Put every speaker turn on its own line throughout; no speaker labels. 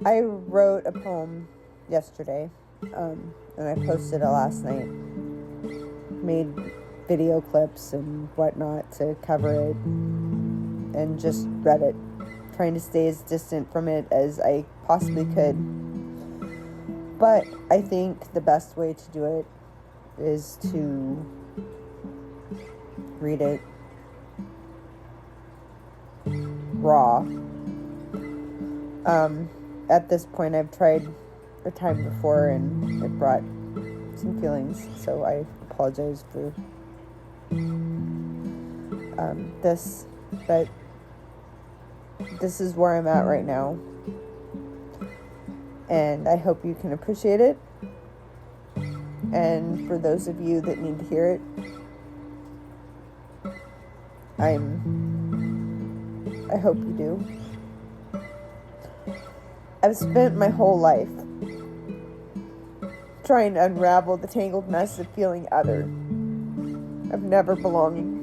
I wrote a poem yesterday, and I posted it last night. Made video clips and whatnot to cover it, and just read it, trying to stay as distant from it as I possibly could. But I think the best way to do it is to read it raw. At this point, I've tried a time before, and it brought some feelings, so I apologize for this, but this is where I'm at right now, and I hope you can appreciate it. And for those of you that need to hear it, I hope you do. I've spent my whole life trying to unravel the tangled mess of feeling other, of never belonging.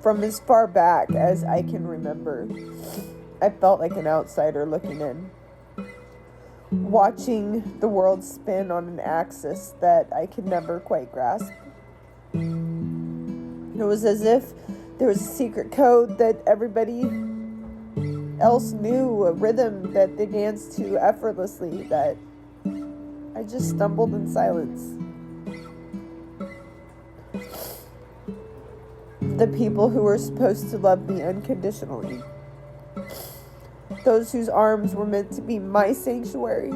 From as far back as I can remember, I felt like an outsider looking in, watching the world spin on an axis that I could never quite grasp. It was as if there was a secret code that everybody else knew, a rhythm that they danced to effortlessly, that I just stumbled in silence. The people who were supposed to love me unconditionally, those whose arms were meant to be my sanctuary,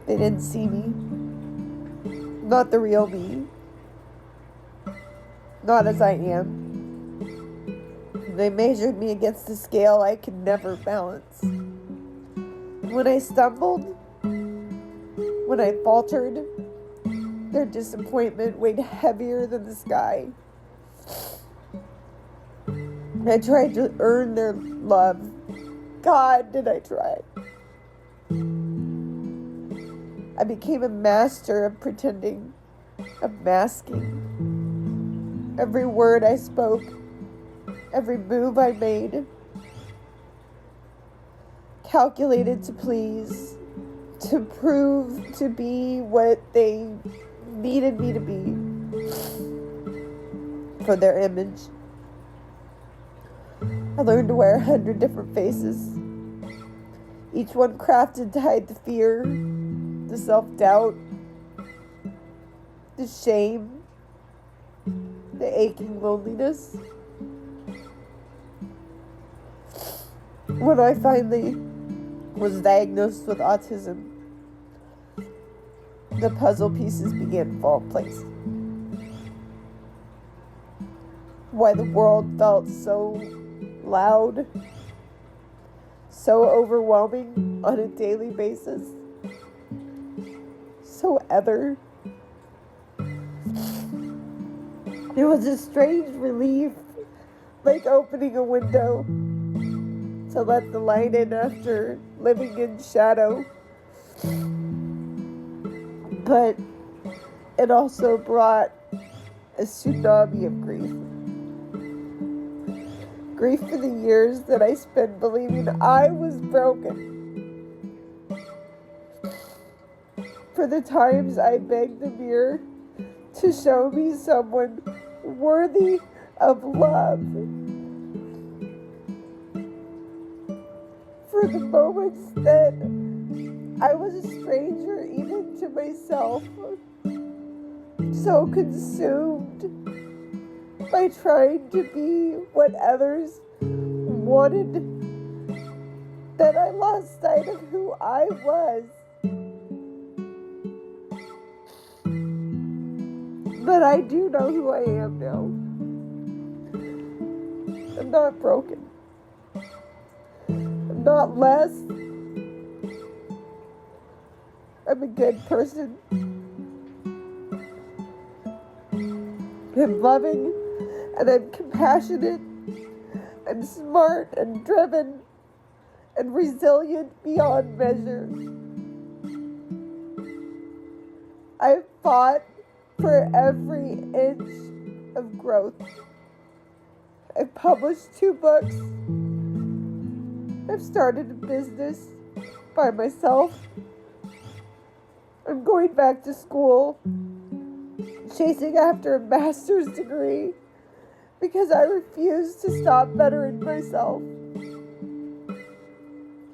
they didn't see me, not the real me, not as I am. They measured me against a scale I could never balance. When I stumbled, when I faltered, their disappointment weighed heavier than the sky. I tried to earn their love. God, did I try. I became a master of pretending, of masking. Every word I spoke, every move I made, calculated to please, to prove to be what they needed me to be for their image. I learned to wear 100 different faces, each one crafted to hide the fear, the self-doubt, the shame, the aching loneliness. When I finally was diagnosed with autism, the puzzle pieces began to fall in place. Why the world felt so loud, so overwhelming on a daily basis, so other. It was a strange relief, like opening a window to let the light in after living in shadow. But it also brought a tsunami of grief. Grief for the years that I spent believing I was broken. For the times I begged the mirror to show me someone worthy of love. For the moments that I was a stranger even to myself, so consumed by trying to be what others wanted that I lost sight of who I was. But I do know who I am now. I'm not broken. I'm not less. I'm a good person. I'm loving and I'm compassionate. I'm smart and driven and resilient beyond measure. I've fought for every inch of growth. I've published 2 books, I've started a business by myself. I'm going back to school, chasing after a master's degree because I refuse to stop bettering myself.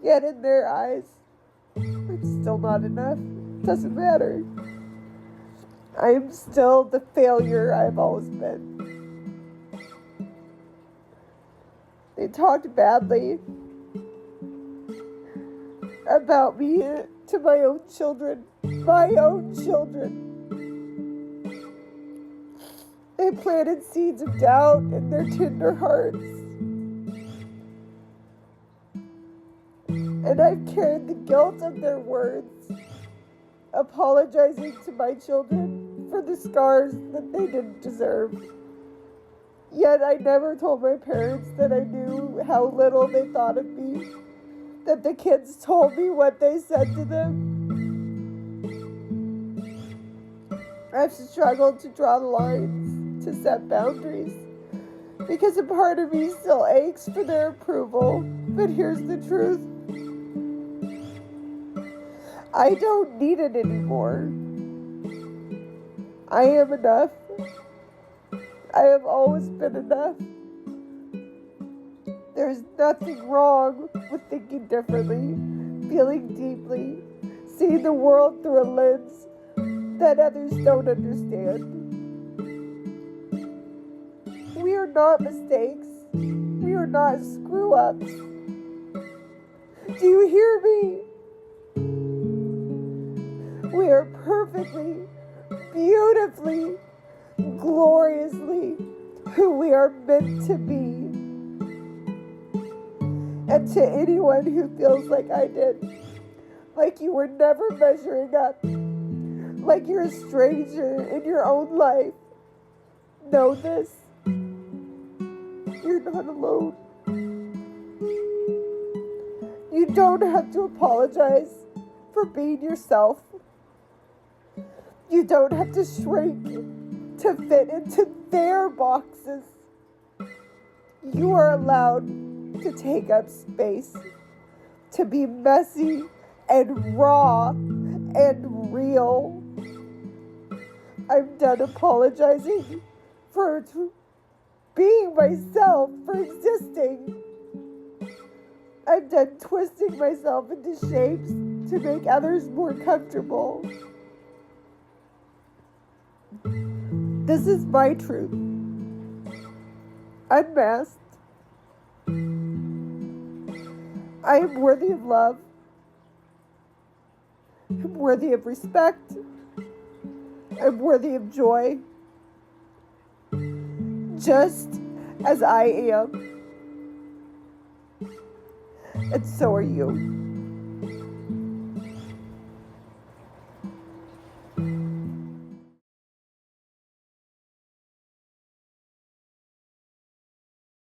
Yet in their eyes, it's still not enough. It doesn't matter. I am still the failure I've always been. They talked badly about me to my own children. My own children. They planted seeds of doubt in their tender hearts. And I've carried the guilt of their words, apologizing to my children for the scars that they didn't deserve. Yet I never told my parents that I knew how little they thought of me, that the kids told me what they said to them. I've struggled to draw the lines, to set boundaries, because a part of me still aches for their approval. But here's the truth. I don't need it anymore. I am enough. I have always been enough. There's nothing wrong with thinking differently, feeling deeply, seeing the world through a lens that others don't understand. We are not mistakes. We are not screw-ups. Do you hear me? We are perfectly, beautifully, gloriously who we are meant to be. And to anyone who feels like I did, like you were never measuring up, like you're a stranger in your own life, know this: you're not alone. You don't have to apologize for being yourself. You don't have to shrink to fit into their boxes. You are allowed to take up space, to be messy and raw and real. I'm done apologizing for being myself, for existing. I'm done twisting myself into shapes to make others more comfortable. This is my truth. Unmasked. I am worthy of love. I'm worthy of respect. I'm worthy of joy. Just as I am. And so are you.